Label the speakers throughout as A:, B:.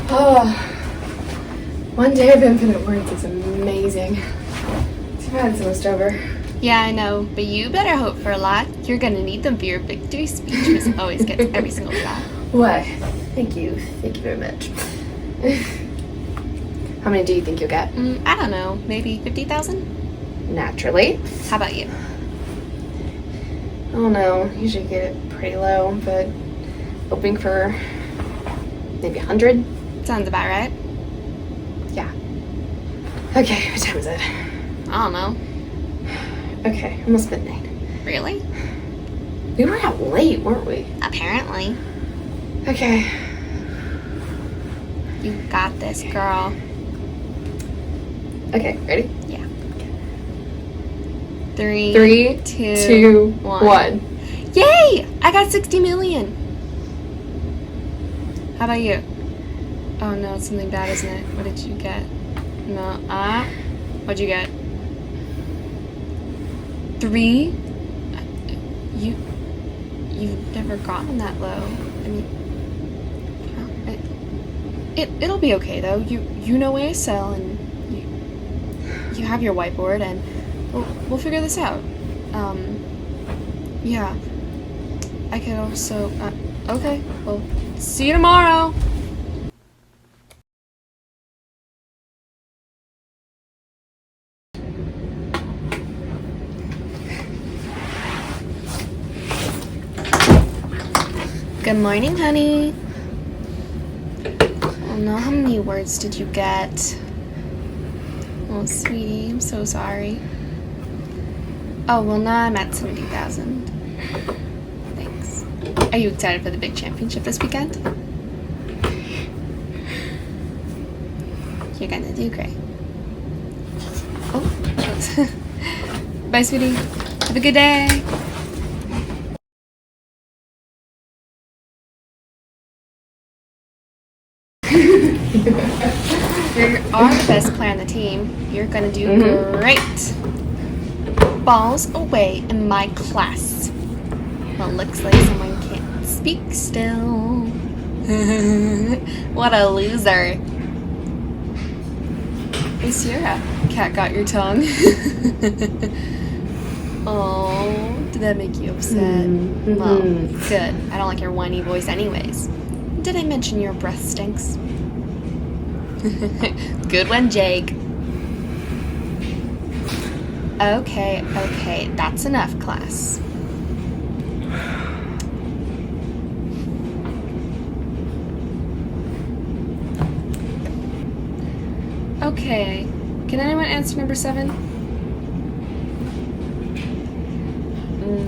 A: Oh, one day of infinite words is amazing. Too bad it's almost over.
B: Yeah, I know, but you better hope for a lot. You're gonna need them for your victory speech, Miss always gets every single shot.
A: Why? Thank you. Thank you very much. How many do you think you'll get?
B: I don't know, maybe 50,000?
A: Naturally.
B: How about you?
A: I don't know. Usually get it pretty low, but hoping for maybe 100.
B: Sounds about right.
A: Yeah. Okay, what time is it?
B: I don't know.
A: Okay, almost midnight.
B: Really?
A: We were out late, weren't we?
B: Apparently.
A: Okay.
B: You got this, girl.
A: Okay, ready?
B: Yeah. 3,
A: 3, 2, 1.
B: Yay! I got 60 million. How about you? Oh no, it's something bad, isn't it? What did you get? No. What'd you get? 3? You've never gotten that low. I mean, it'll be okay though. You know ASL and you have your whiteboard and we'll figure this out. Yeah. I could also. Okay. Well, see you tomorrow. Good morning, honey. Oh no, how many words did you get? Oh, sweetie, I'm so sorry. Oh, well, now I'm at 70,000. Thanks. Are you excited for the big championship this weekend? You're gonna do great. Oh, bye, sweetie. Have a good day. You are the best player on the team. You're gonna do great. Balls away in my class. Well, looks like someone can't speak still. What a loser. Hey, Sierra, cat got your tongue. Oh, did that make you upset? Well, good. I don't like your whiny voice anyways. Did I mention your breath stinks? Good one, Jake. Okay, that's enough, class. Okay, can anyone answer number 7?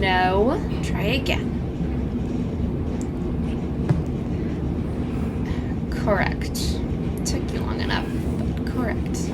B: No. Try again. Correct. Took you long enough, but correct.